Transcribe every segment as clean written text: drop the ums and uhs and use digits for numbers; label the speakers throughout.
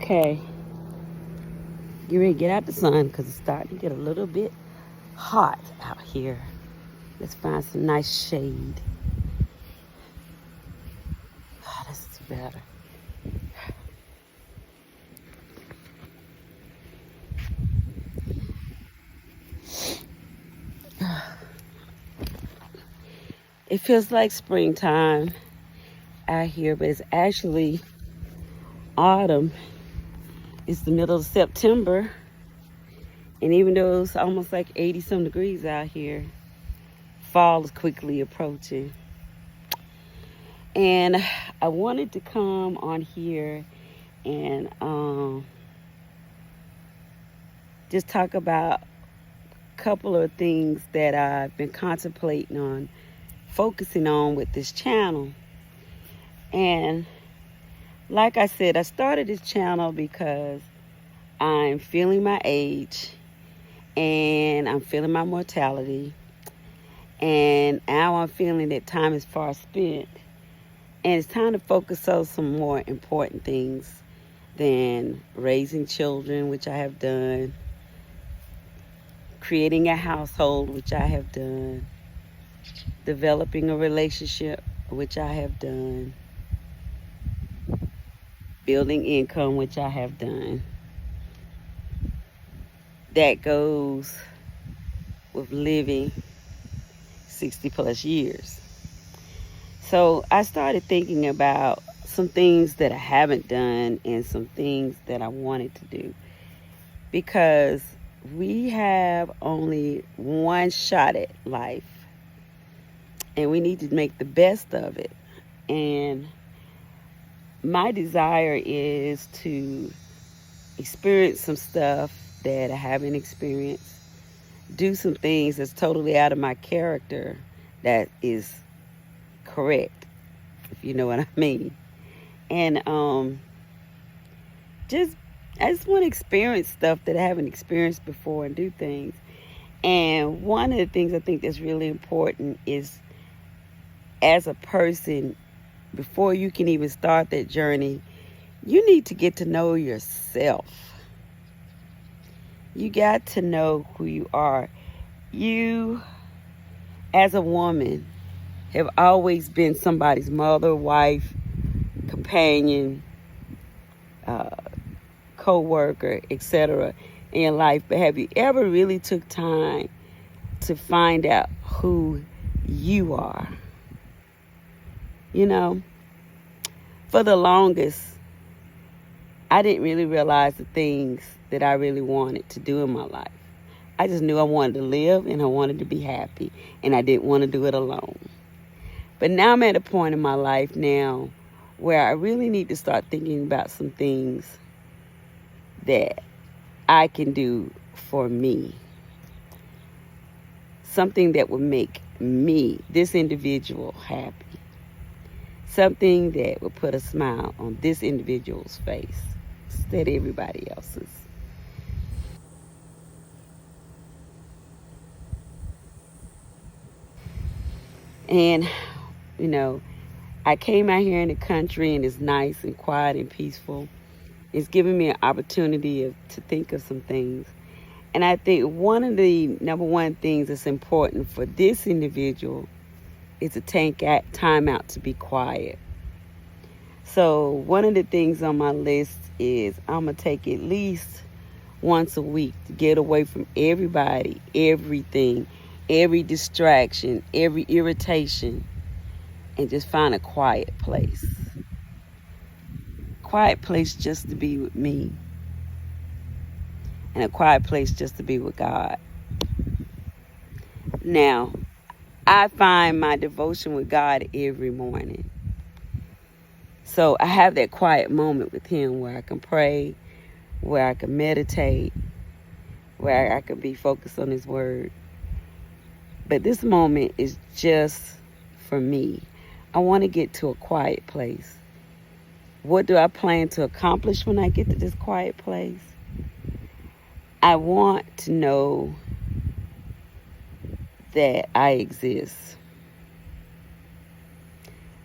Speaker 1: Okay, get ready to get out the sun because it's starting to get a little bit hot out here. Let's find some nice shade. Oh, this is better. It feels like springtime out here, but it's actually autumn. It's the middle of September, and even though it's almost like 80 some degrees out here, fall is quickly approaching. And I wanted to come on here and just talk about a couple of things that I've been contemplating on focusing on with this channel. And like I said, I started this channel because I'm feeling my age and I'm feeling my mortality, and now I'm feeling that time is far spent, and it's time to focus on some more important things than raising children, which I have done, creating a household, which I have done, developing a relationship, which I have done, building income, which I have done. That goes with living 60 plus years. So I started thinking about some things that I haven't done and some things that I wanted to do, because we have only one shot at life and we need to make the best of it. And my desire is to experience some stuff that I haven't experienced, do some things that's totally out of my character that is correct, if you know what I mean. And I just want to experience stuff that I haven't experienced before and do things. And one of the things I think that's really important is, as a person, before you can even start that journey, you need to get to know yourself. You got to know who you are. You, as a woman, have always been somebody's mother, wife, companion, co-worker, etc. in life. But have you ever really took time to find out who you are? You know, for the longest, I didn't really realize the things that I really wanted to do in my life. I just knew I wanted to live and I wanted to be happy, and I didn't want to do it alone. But now I'm at a point in my life now where I really need to start thinking about some things that I can do for me. Something that would make me, this individual, happy. Something that would put a smile on this individual's face instead of everybody else's. And, you know, I came out here in the country and it's nice and quiet and peaceful. It's giving me an opportunity to think of some things. And I think one of the number one things that's important for this individual is to take time out to be quiet. So one of the things on my list is I'm going to take at least once a week to get away from everybody, everything, every distraction, every irritation, and just find a quiet place. Quiet place just to be with me, and a quiet place just to be with God. Now, I find my devotion with God every morning. So I have that quiet moment with Him where I can pray, where I can meditate, where I can be focused on His Word. But this moment is just for me. I want to get to a quiet place. What do I plan to accomplish when I get to this quiet place? I want to know that I exist.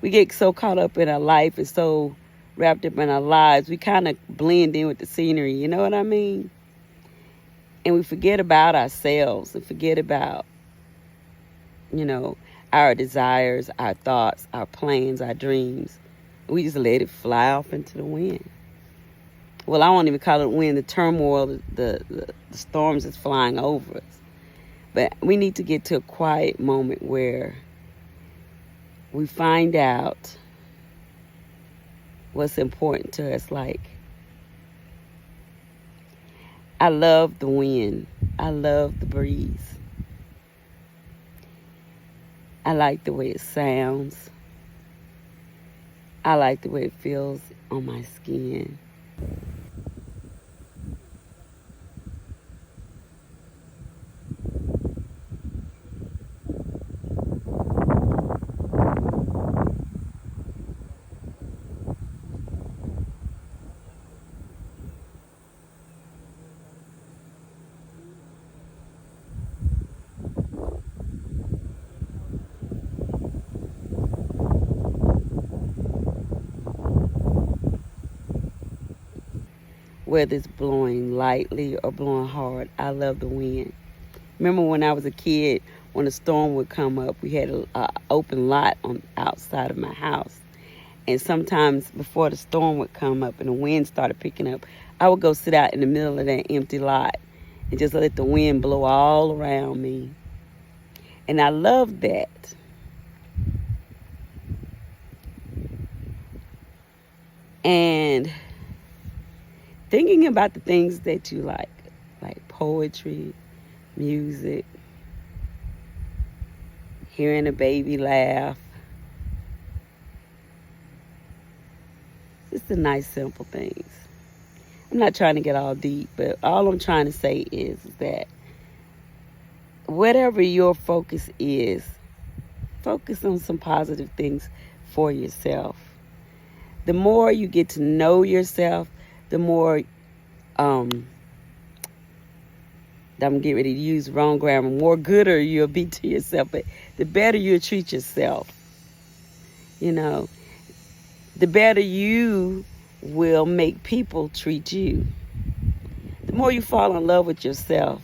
Speaker 1: We get so caught up in our life and so wrapped up in our lives, we kind of blend in with the scenery, you know what I mean? And we forget about ourselves and forget about, you know, our desires, our thoughts, our plans, our dreams. We just let it fly off into the wind. Well, I won't even call it wind, the turmoil, the storms that's flying over us. But we need to get to a quiet moment where we find out what's important to us. Like, I love the wind. I love the breeze. I like the way it sounds. I like the way it feels on my skin. Whether it's blowing lightly or blowing hard, I love the wind. Remember when I was a kid, when a storm would come up, we had an open lot on outside of my house. And sometimes before the storm would come up and the wind started picking up, I would go sit out in the middle of that empty lot and just let the wind blow all around me. And I loved that. And thinking about the things that you like poetry, music, hearing a baby laugh. Just the nice, simple things. I'm not trying to get all deep, but all I'm trying to say is that whatever your focus is, focus on some positive things for yourself. The more you get to know yourself, the more, I'm getting ready to use wrong grammar, more gooder you'll be to yourself, but the better you'll treat yourself. You know, the better you will make people treat you. The more you fall in love with yourself,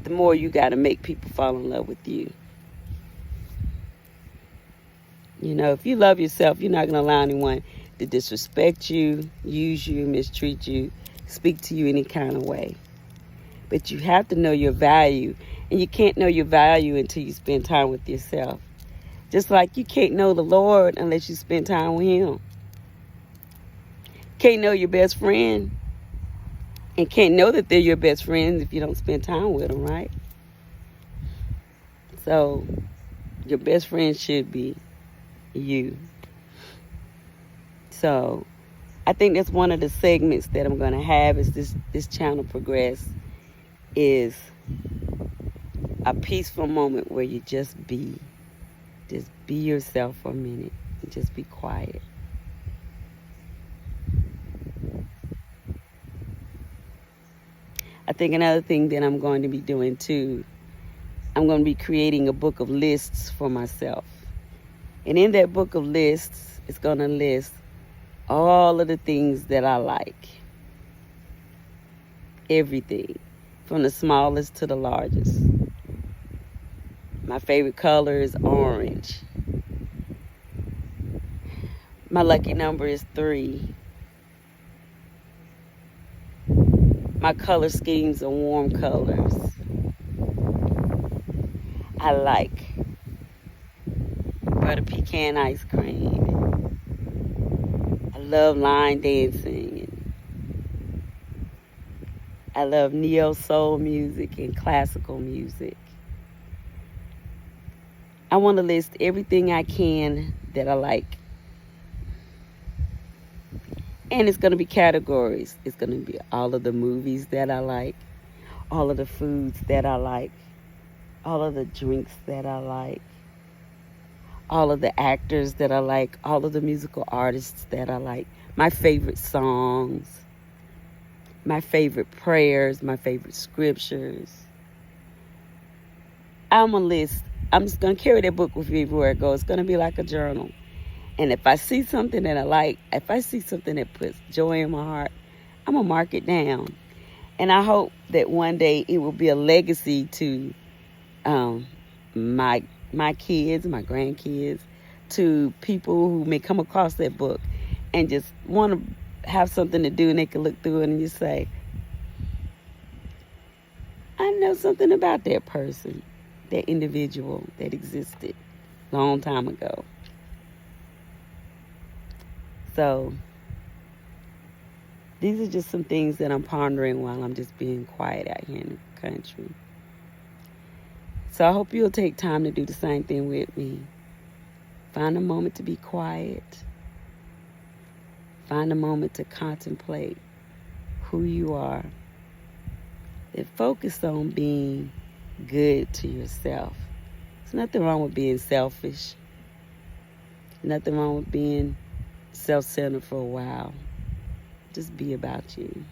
Speaker 1: the more you got to make people fall in love with you. You know, if you love yourself, you're not going to allow anyone to disrespect you, use you, mistreat you, speak to you any kind of way. But you have to know your value, and you can't know your value until you spend time with yourself. Just like you can't know the Lord unless you spend time with Him. Can't know your best friend, and can't know that they're your best friends if you don't spend time with them, right? So, your best friend should be you. So, I think that's one of the segments that I'm going to have as this channel progress, is a peaceful moment where you just be yourself for a minute and just be quiet. I think another thing that I'm going to be doing too, I'm going to be creating a book of lists for myself. And in that book of lists, it's going to list all of the things that I like. Everything, from the smallest to the largest. My favorite color is orange. My lucky number is 3. My color schemes are warm colors. I like butter pecan ice cream. I love line dancing. I love neo soul music and classical music. I want to list everything I can that I like. And it's going to be categories. It's going to be all of the movies that I like, all of the foods that I like, all of the drinks that I like, all of the actors that I like, all of the musical artists that I like, my favorite songs, my favorite prayers, my favorite scriptures. I'm just going to carry that book with me everywhere I go. It's going to be like a journal. And if I see something that I like, if I see something that puts joy in my heart, I'm going to mark it down. And I hope that one day it will be a legacy to um, my kids, my grandkids, to people who may come across that book and just want to have something to do, and they can look through it and just say, I know something about that person, that individual that existed a long time ago. So these are just some things that I'm pondering while I'm just being quiet out here in the country. So I hope you'll take time to do the same thing with me. Find a moment to be quiet. Find a moment to contemplate who you are. And focus on being good to yourself. There's nothing wrong with being selfish. Nothing wrong with being self-centered for a while. Just be about you.